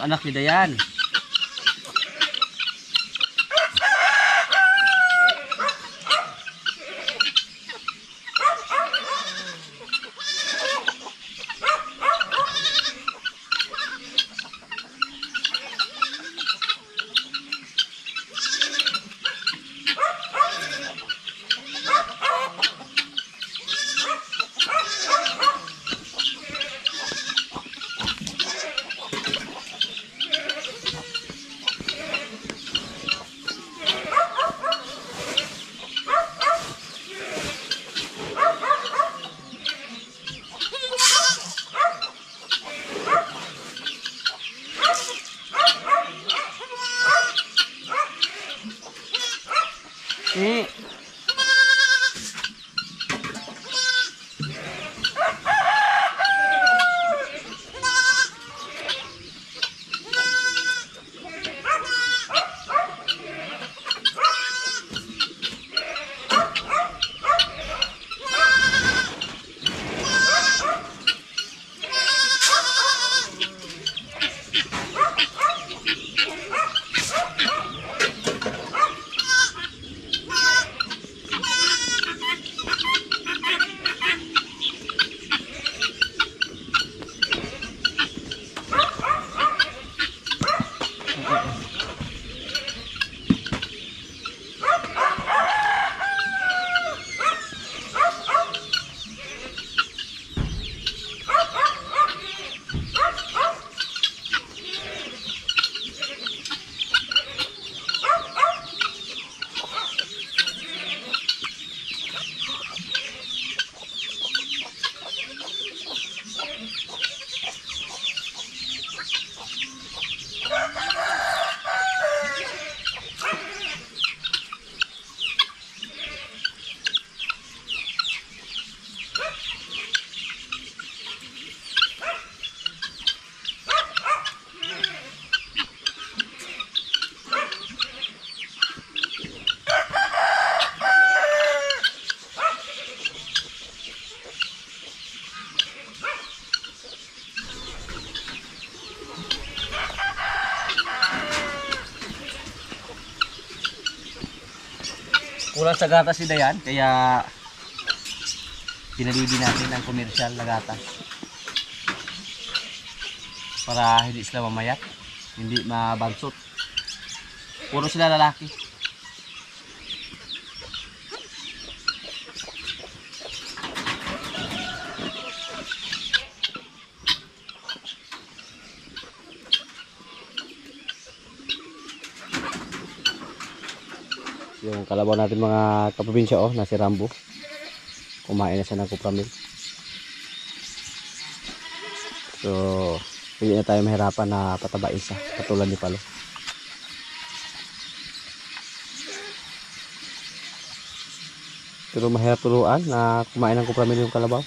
anak ni Dayan. Kulang sa gatas si Dayan, kaya pinalili natin ang komersyal na gatas para hindi sila mamayat, hindi mabansot. Puro sila lalaki. Yung kalabaw natin mga kaprobinsya, oh, na si Rambo. Kumain na siya ng kupramil. So, hindi na tayo mahirapan na patabain siya, katulad ni Palo. Pero mahirap turuan na kumain ng kupramil yung kalabaw.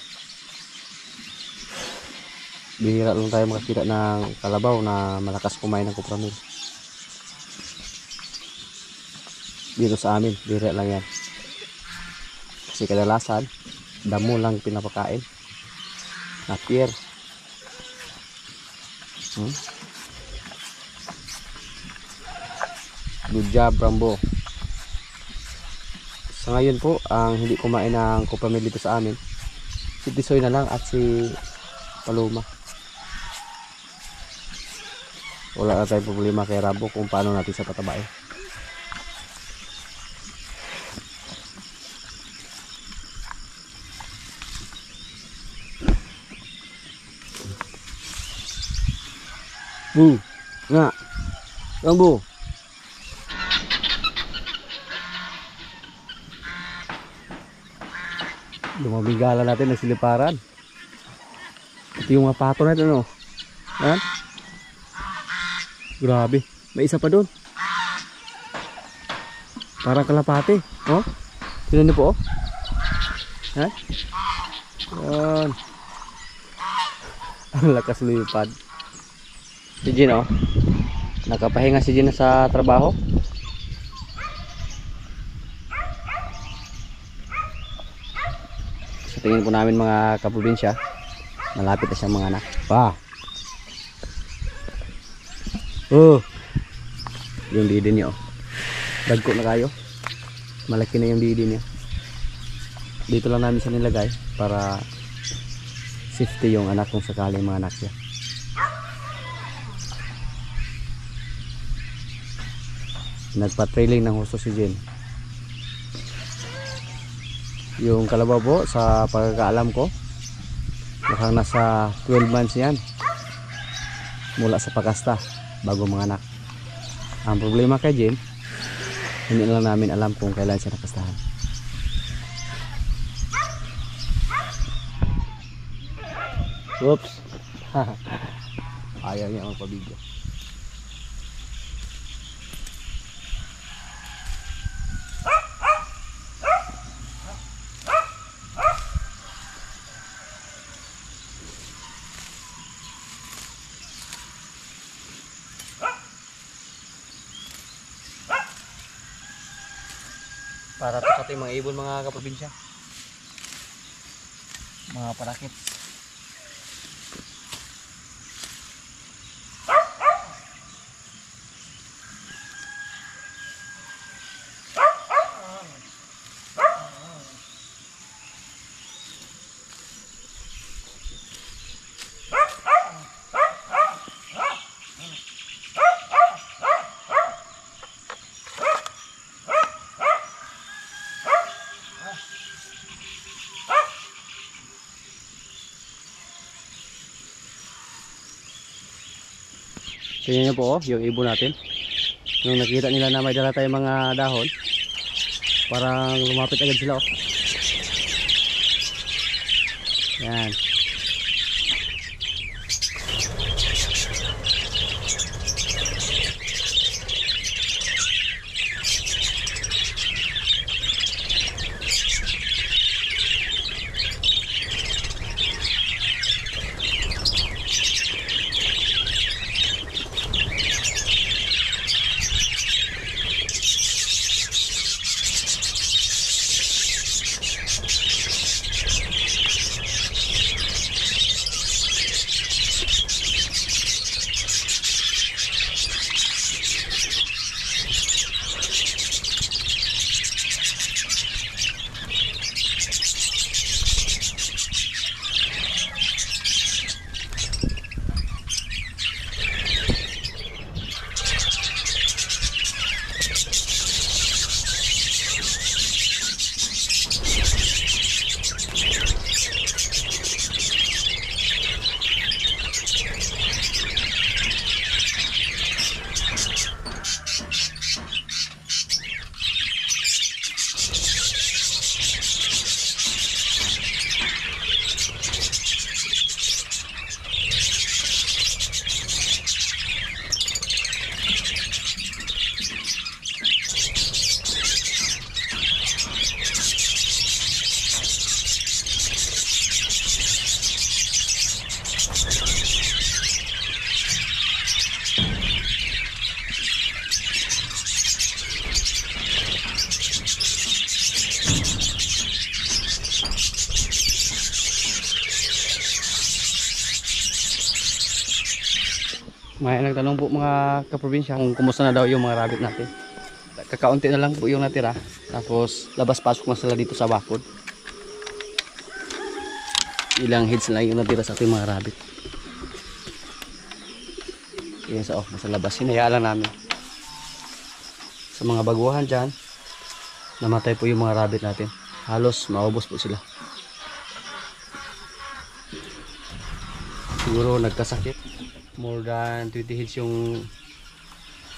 Bihira lang tayo makakita ng kalabaw na malakas kumain ng kupramil. Dito sa amin, bihira lang yan. Kasi kadalasan, damo lang pinapakain. Napier. Good job, Rambo. Sa ngayon po, ang hindi kumain ng kupramil dito sa amin, si Tisoy na lang at si Paloma. Wala na tayong problema kay Rambo kung paano natin sa patabain. Bu, nga, Rambo. Lumabigala natin ng siliparan. Ito yung mga pato natin, ano? Ayan. Grabe, may isa pa doon. Parang kalapate, oh. Tignan niyo po, oh. Ayan. Ayan. Ang lakas lumipad. Si Gin, oh. Nakapahinga si Gin sa trabaho. Sa tingin po namin mga kaprobinsya, malapit na siyang mga anak. Pa. Oh, yung didi niya oh. Dagko na kayo. Malaki na yung didi niya. Dito lang namin siya nilagay para safety yung anak kung sakaling mga anak siya. Nagpa-trailing ng husto si Jen. Yung kalabaw po, sa pagkakaalam ko, mukhang nasa 12 months yan mula sa pagkasta bago mga anak. Ang problema kay Jen, hindi lang namin alam kung kailan siya nakastahan. Oops. Ayaw niya magpabigyo. Para tukatin mga ibon mga kaprobinsya. Mga parakit. Tingnan nyo po oh, yung ibon natin. Nung nakita nila na may dala tayong mga dahon, parang lumapit agad sila oh. Yan. May nagtanong po mga kaprobinsya kung kumusta na daw yung mga rabbit natin. Kakaunti na lang po yung natira. Tapos labas-pasok na sila dito sa bakod. Ilang heads lang yung natira sa ating mga rabbit. Yan sa nasa labas. Hinayaan lang namin. Sa mga baguhan dyan, namatay po yung mga rabbit natin. Halos maubos po sila. Siguro nagkasakit. More than 20 heads yung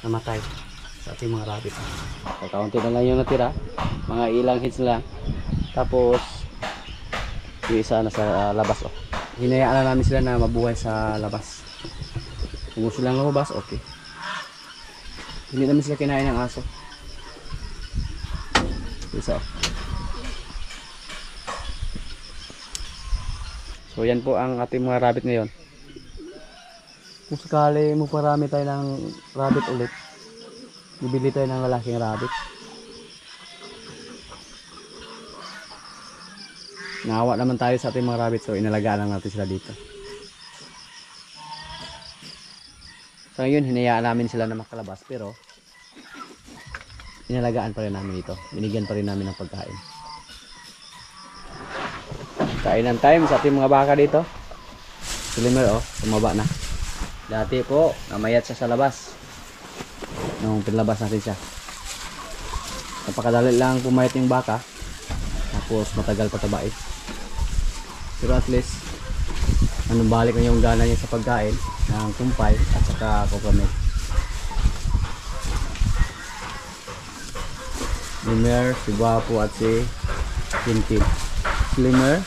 namatay sa ating mga rabbit. Kakaunti na lang yung natira. Mga ilang heads lang. Tapos yung isa na sa labas. Oh. Hinayaan na namin sila na mabuhay sa labas. Kung gusto lang lumabas, okay. Hindi namin sila kinain ng aso. Isa. So yan po ang ating mga rabbit ngayon. Kung sakali mo parami tayo ng rabbit ulit, bibili tayo ng lalaking rabbit. Naawa naman tayo sa ating mga rabbit, so inalagaan lang natin sila dito. So ngayon, hinayaan namin sila na makalabas, pero inalagaan pa rin namin ito. Binigyan pa rin namin ng pagkain. Kainan time sa ating mga baka dito. Slimer, oh, sumaba na. Dati po, namayat siya sa labas. Nung pinlabas natin siya. Napakadali lang pumayat yung baka. Tapos matagal patabain. Pero at least, balik na yung gana niya sa pagkain ng kumpay at saka coconut. Slimer, si Guapo at si Tintin. Slimer,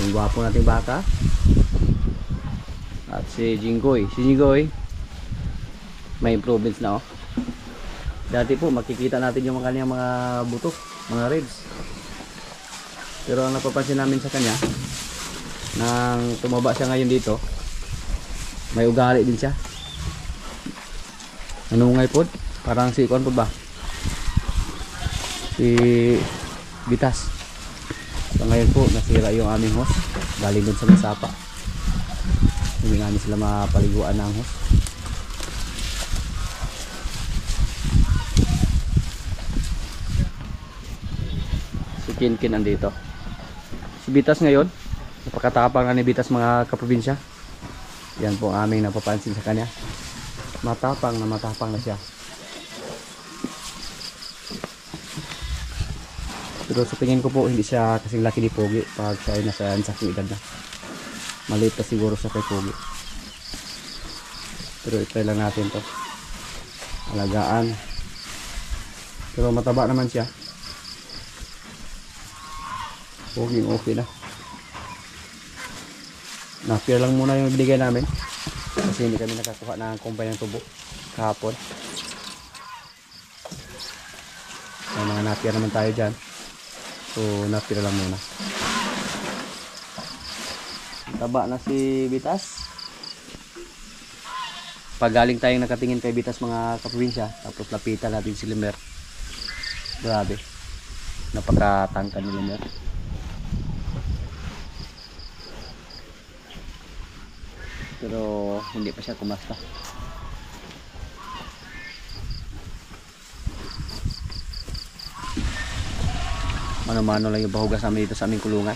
yung Guapo nating baka. At si Jinggoy. Si Jinggoy, may improvements na, oh. Dati po makikita natin yung kanyang mga buto, mga ribs. Pero ang napapansin namin sa kanya, nang tumaba siya ngayon dito, may ugali din siya. Nanungay po, parang si Kuan po ba? Si Bitas. So ngayon po nasira yung aming host, galing dun sa Masapa. Hindi namin sila mapaliguan ng host. Si Kinkin andito. Si Bitas ngayon, napakatapang na ni Bitas mga kaprobinsya. Yan po ang aming napapansin sa kanya. Matapang na siya. Pero sa tingin ko po hindi siya kasing laki ni Pogi pag siya ay nasa ansakong edad na. Maliit pa siguro sa kay Pogi. Pero itry lang natin to. Alagaan. Pero mataba naman siya. Pogi okay na. Na-fear lang muna yung binigay namin. Kasi hindi kami nakakuha ng kumpay ng tubo kahapon. May mga na-fear naman tayo dyan. So na-fear lang muna. Taba na si Bitas. Pag galing tayong nakatingin kay Bitas mga kaprobinsya, tapos lapitan natin si Limer. Grabe. Napakatangkad ni Limer. Pero hindi pa siya kumasta. Mano-mano lang yung bahugas namin dito sa aming kulungan.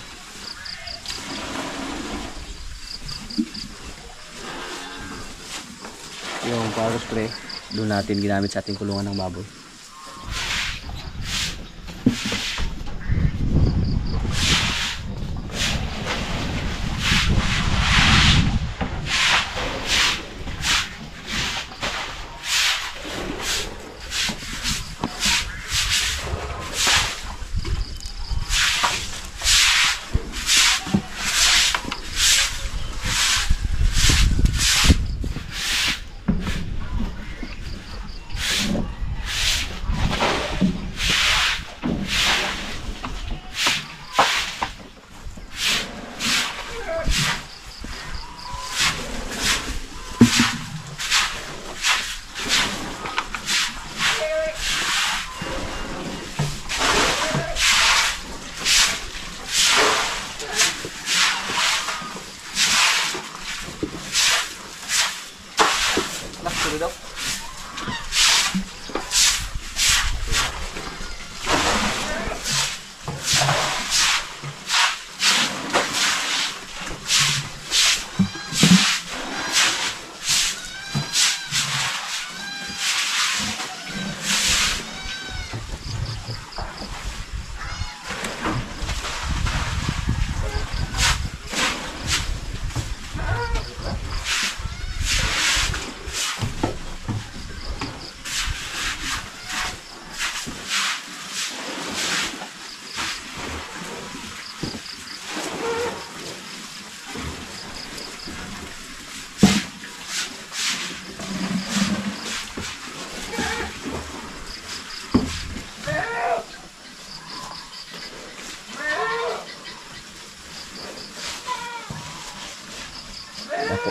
Yung power spray doon natin ginamit sa ating kulungan ng baboy.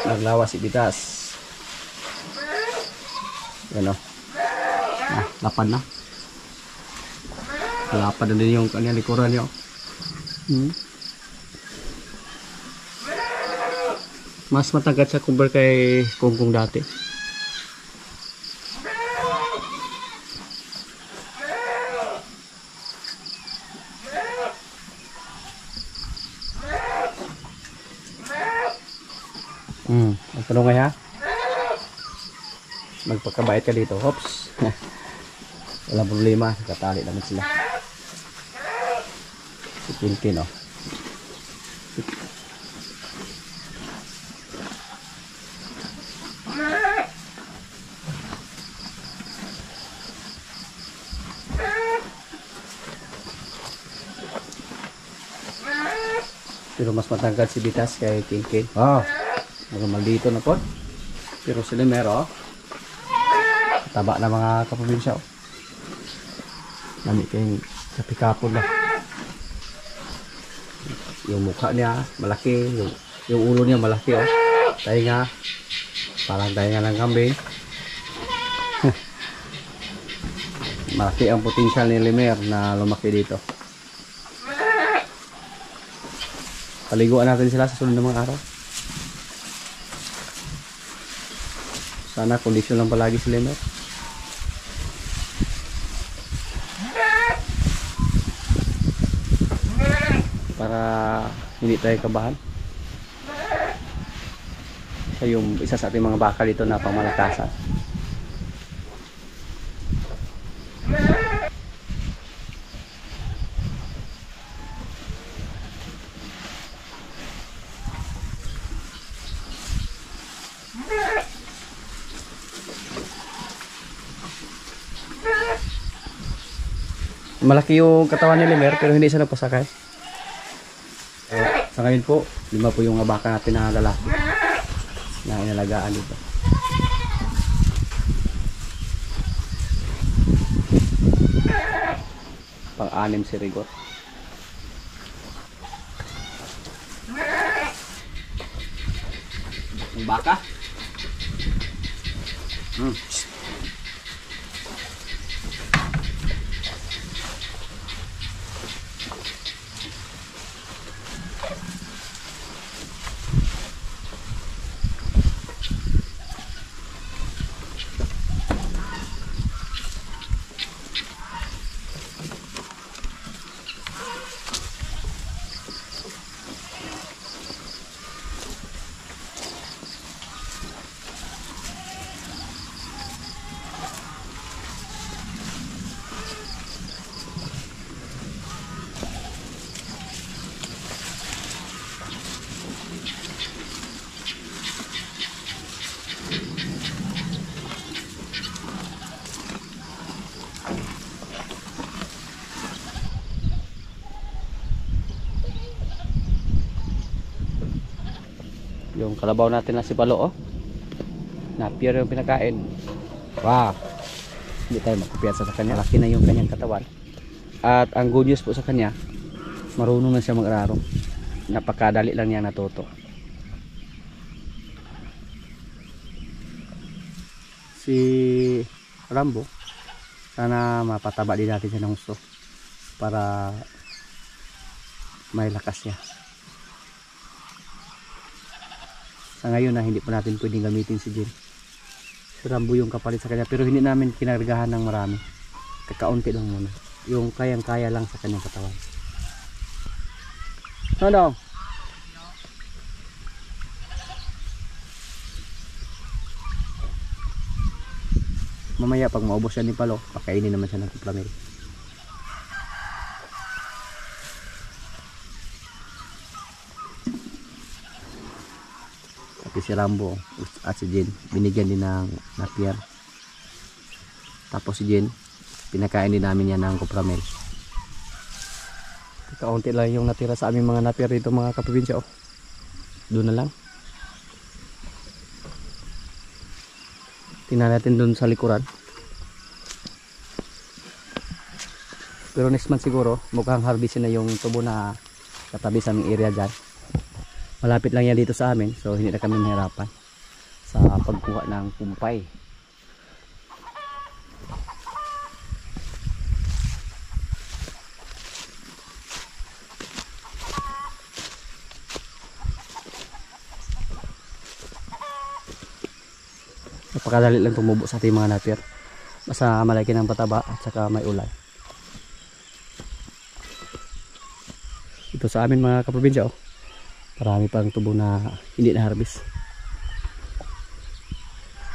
Naglawa si Bitas. Yan o. Lapad na. Lapad na din yung kanyang likuran niyo. Mas matagat siya kumpara kay Kungkung dati. Magtanong ha. Magpagkabait ka dito. Hops. Walang problema. Katali naman sila. Si Tintin, oh. Pero mas matangkad si Bitas kay Tintin. Normal dito na po. Pero si Limer, oh. Taba na mga kaprobinsya, oh. Nami kayong kapikapon lang. Yung mukha niya malaki, yung ulo niya malaki, oh. Tainga, parang tainga ng kambing. Malaki ang potensyal ni Limer na lumaki dito. Paliguan natin sila sa sunod ng mga araw. Sana kondisyon lang palagi si Limer. Para hindi tayo kabahan. Siya yung isa sa ating mga baka dito na pamalakasan. Malaki yung katawan ni Limer pero hindi siya nagpasakay. Sa ngayon po, 5 po yung baka natin na lalaki na inalagaan dito. Pang-anim si Rigor. Yung baka. Yung kalabaw natin na si Palo, oh. Napier yung pinakain. Wow. Hindi tayo magkupiyansa sa kanya. Laki na yung kanyang katawan. At ang good news po sa kanya, marunong na siya mag-araro. Napakadali lang niya natuto. Si Rambo, sana mapataba din natin siya ng gusto para may lakas niya. Sa ngayon na hindi pa natin pwedeng gamitin si Jin. Si Rambo yung kapalit sa kanya, pero hindi namin kinargahan ng marami. Kakaunti lang muna. Yung kayang-kaya lang sa kanyang katawan. Ano? Mamaya pag maubos siya ni Palo, pakainin naman siya ng kuplamil. Si Rambo at si Jin binigyan din ng napier, tapos si Jin pinakain din namin yan ng kupramel. Kaunti lang yung natira sa aming mga napier dito mga kaprobinsya, oh. Doon na lang. Tingnan natin doon sa likuran, pero next month siguro mukhang harvestin na yung tubo na katabi sa aming area dyan. Malapit lang yan dito sa amin, so hindi na kami mahirapan sa pagkuha ng pumpay. Napakadali lang tumubo sa ating mga napier. Basta malaki ng pataba at saka may ulan. Ito sa amin mga kaprobinsya, oh. Marami pang tubo na hindi na harvest.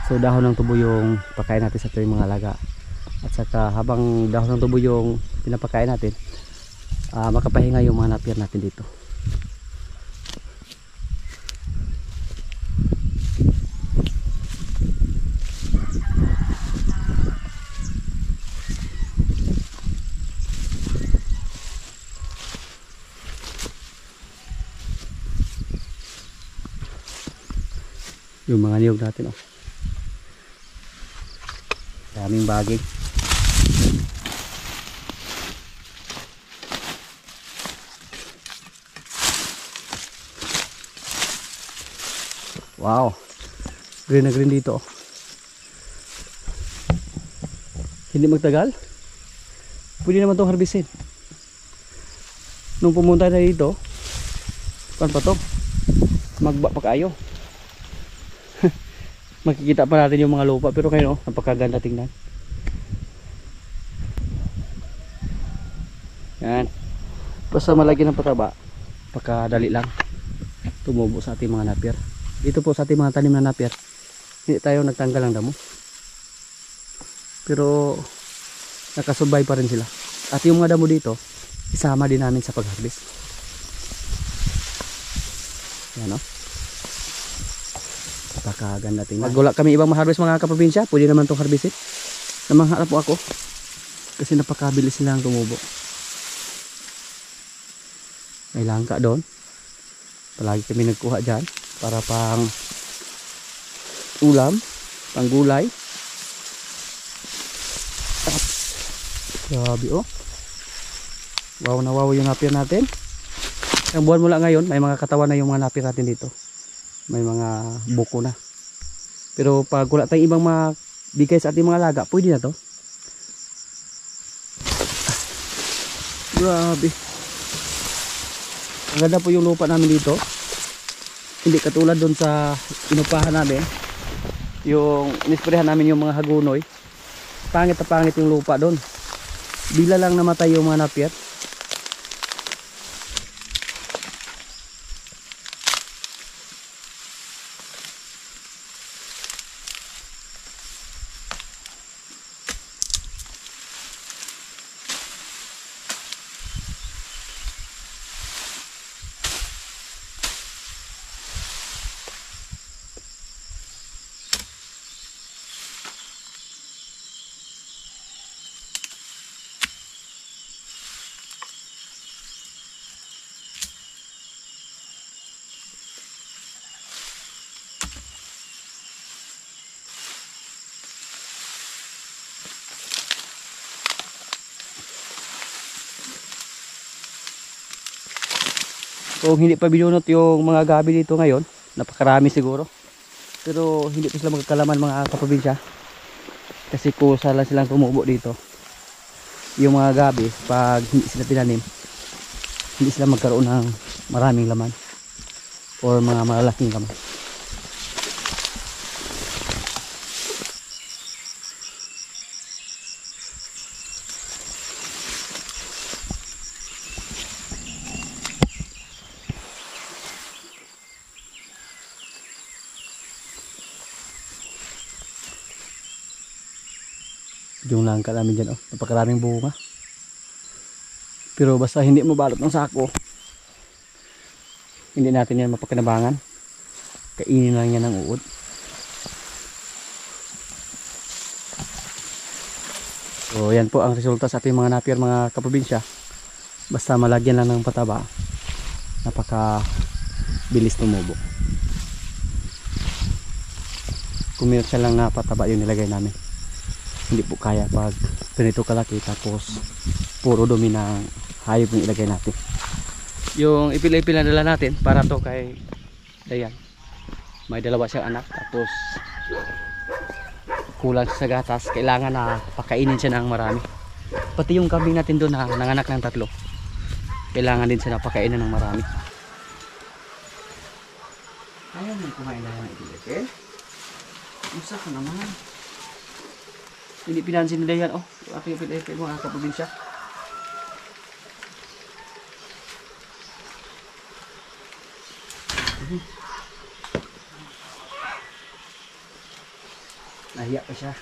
So dahon ng tubo yung pakain natin sa ating mga alaga. At saka habang dahon ng tubo yung pinapakain natin, makapahinga yung mga napier natin dito. Yung mga niyog natin, oh. Daming baging. Wow. Green na green dito, oh. Hindi magtagal. Pwede naman itong harbisin. Nung pumunta na dito, pan pa to? Magba pa kayo. Makikita pa natin yung mga lupa, pero kayo, napakaganda tingnan. Yan. Basta malagyan ng pataba, pagkadali lang tumubo sa ating mga napier. Dito po sa ating mga tanim na napier, hindi tayo nagtanggal ng damo, pero nakasubay pa rin sila. At yung mga damo dito, isama din namin sa pag-harvest. Yan, no? Napakaganda tingnan. Pag wala kami ibang ma-harvest mga kaprobinsya, pwede naman itong harvestin. Namangharap po ako kasi napakabilis silang tumubo. May langka doon, palagi kami nagkuha dyan para pang ulam, pang gulay. Grabe, oh. Wow na wow yung napier natin. Ang buwan mula ngayon, may mga katawan na yung mga napier natin dito. May mga buko na. Pero pag wala tayong ibang mabigay sa ating mga alaga, pwede na to. Grabe. Ang ganda po yung lupa namin dito. Hindi katulad doon sa inupahan namin. Yung inisprehan namin yung mga hagunoy. Pangit na pangit yung lupa doon. Bila lang namatay yung mga napier. Kung hindi pa binunot yung mga gabi dito ngayon, napakarami siguro. Pero hindi pa sila magkakalaman mga kaprobinsya. Kasi kusa lang silang tumubo dito. Yung mga gabi, pag hindi sila tinanim, hindi sila magkaroon ng maraming laman. Or mga malalaking laman. Yung langka namin dyan, oh. Napakaraming bunga. Pero basta hindi mabalot ng sako, hindi natin yan mapakinabangan. Kainin lang yan ng uod. So yan po ang resulta sa ating mga napier mga kaprobinsya. Basta malagyan lang ng pataba, napaka bilis tumubo. Kumirsa lang na pataba yung nilagay namin. Hindi po kaya pag ganito kalaki tapos puro dumi ng hayop yung ilagay natin. Yung ipil-ipil na dala natin para to kay Dayan. May dalawa siyang anak tapos kulang sa gatas, kailangan na pakainin siya ng marami. Pati yung kambing natin doon na nanganak ng 3, kailangan din siya na pakainin ng marami. Ayaw mo kumain na ng ipil-ipil? Musa ka naman. Hindi pinansin nila yan, oh. Aking ipil-ipil mga kaprobinsya. Nahiya pa siya.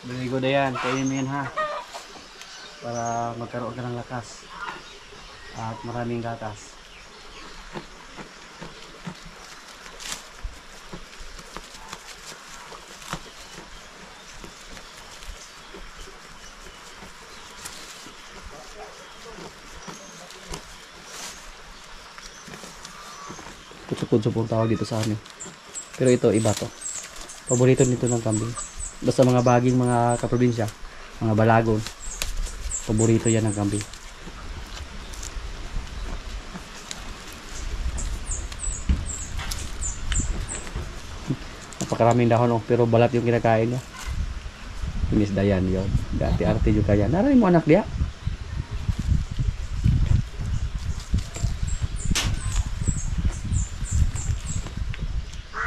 Very good na yan. Kainin mo yan ha. Para magkaroon ka ng lakas. At maraming gatas. Kutso-kutso pong tawag dito sa amin. Pero ito, iba to. Paborito nito ng kambing. Basta mga baging mga kaprobinsya, mga balagon, paborito yan ng kambing. Napakaraming dahon, oh, pero balat yung kinakain niya. Inisda yan yun. Dati-arte juga yan. Naray mo anak dia.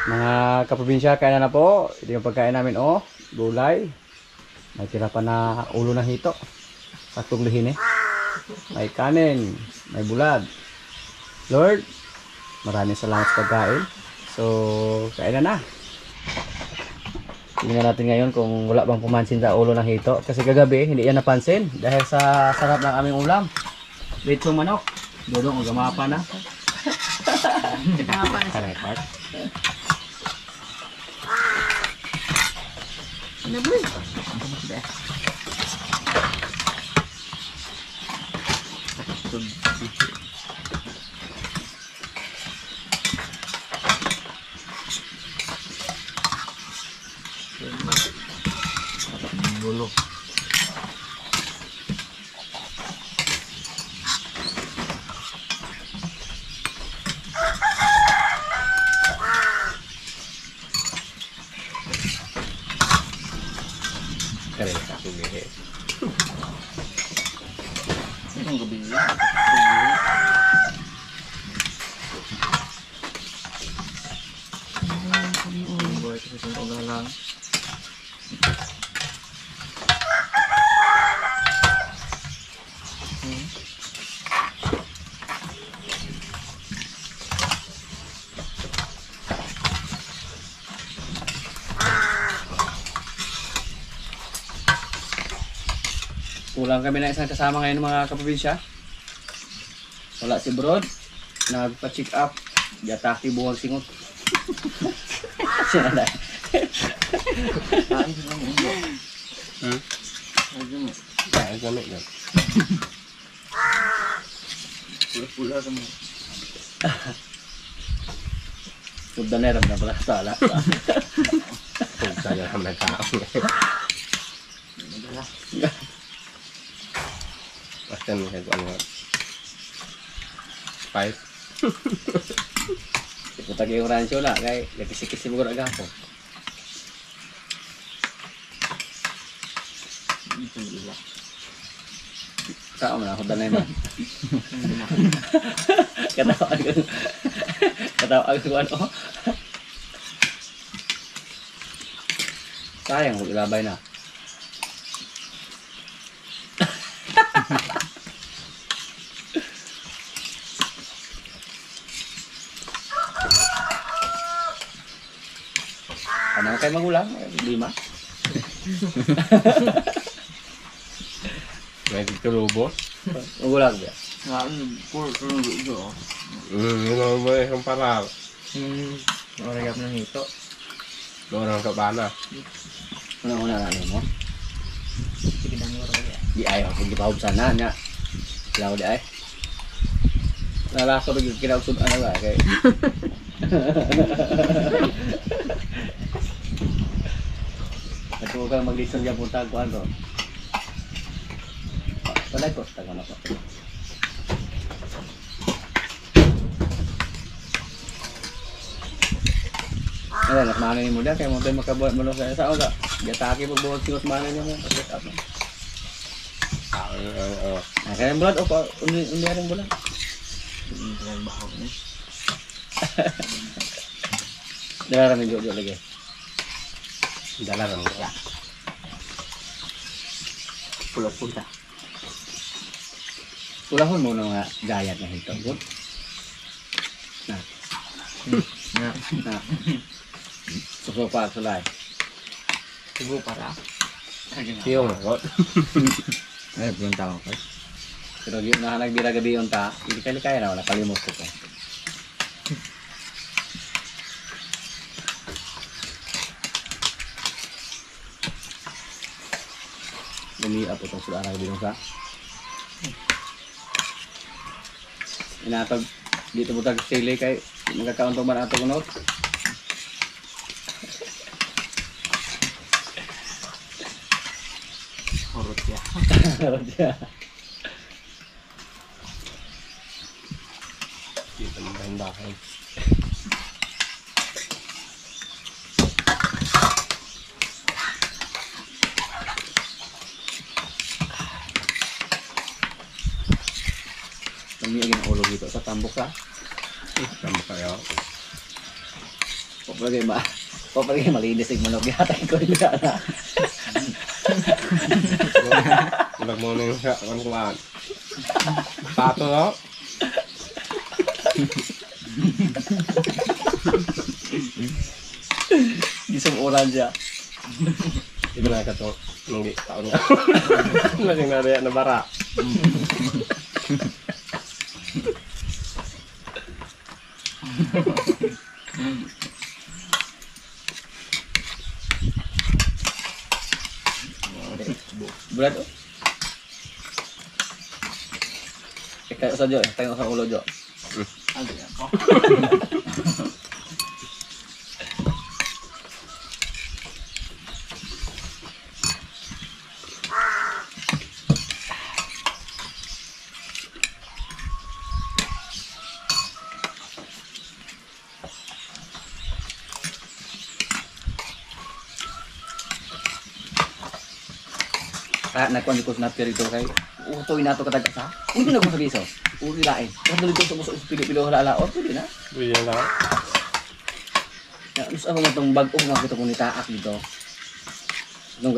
Mga kaprobinsya, kain na po. Ito yung pagkain namin, oh. Gulay. May tira pa na ulo ng hito. Saktong lihin eh. May kanin. May bulad. Lord, maraming salamat sa pagkain. So, kain na. Tingnan natin ngayon kung wala bang pumansin sa ulo ng hito. Kasi kagabi, hindi yan napansin. Dahil sa sarap ng aming ulam. Litsong manok. Dodong, ugamapa na. Ugamapa na siya. Ano ba? Bulu. Kaya satu lehe. Ang gabi niya. Buat itu ugalang. Kulang kami na isang kasama ngayon mga kaprobinsya. Wala si Brod. Nagpa-check up. Yataki buwag singot. Siya na. Kain lang ulo. Kain kami lang. Pula-pula kami. Sudah na rin na pala sala. Kung saya kami nagkaon. Basta nih kayak ano. Five. Kita lagi yung rancho na kay kisi-kisi mo gud agapo. Sao man ako danay man. Katawa ako ano. Sayang kung ilabay na. Ano kayo magulang? 5? May tulubos? Magulang ba? Puro tulubos. Yun mo yung paral. Oragap ng hito. Dorang ke bana. Una-una na mo. Sige na mo oragap. Di ayaw kung gipahog sana nya. Law di ay. Nalaso bagi kinausod ano ba kay. Ako kang mag-listen diyan punta ko ano. Palay ko ta kono ko. Ala nak mana ni muda kay mo tay makabuhat mo sa sao ga. Gataki pagbuhat sigos mana niya mo pagkat up. Kaya bulat o undi ring bulat. Ang bahaw ni. Dala rin jojo lagi. Dala rin ya. Pulot punta. Pulahon mo nga gayat nga hito. Good. Na. Na. Suso pa sulay. Subo para. Siyong ako. Ay, belum tahu ko. Pero di na nagbira gabi yon ta. Hindi kaya na wala kalimot ko. Lumiap itong sila na gabi sa. Inatag dito mo tag sili kay magkakauntong man ato kunot. Urut ya. Rodya. Dito mo dahan-dahan. Kami agin ulo dito sa tambok sa. Tama kayo. Popalagay ba? Popalagay malinis ang manok yata ko ila na. Ulag mo na yung kuwan. Tato no? Gisong oranja. Iba na ka to. Nung di taon ko. Lasing na rin na bara. Bulat oh. Tayo sa Jo, tayo sa ulo Jo. Ada ya kok. Kaya nagkuhan ko na perito kay utoy na to katag sa. Hindi na ko sa biso. Uri lain. Kada dito sa muso pilo-pilo hala or pwede na. Buya na. Ya, gusto ako matong bag-o nga gusto ko ni taak dito. Nung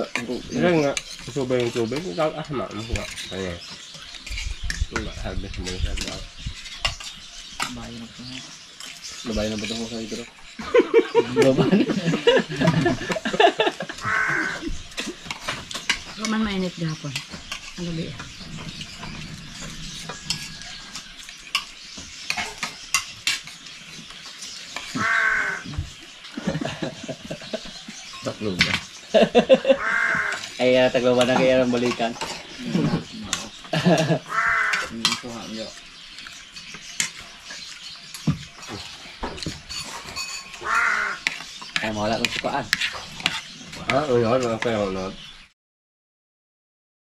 Ilan nga. Subay yung tubig. Ah, na. Mga. Kaya. Wala. Habis mo yung sabi. Bayan ako. Labay na ba ito sa ito? Laban. Man mainit gapon. Ano ba? Taklog ba? Ay, taglaban na kaya ng balikan. Kuha yo. Ay, mawala kong sukaan. Ah, yun. Ano kayo, no?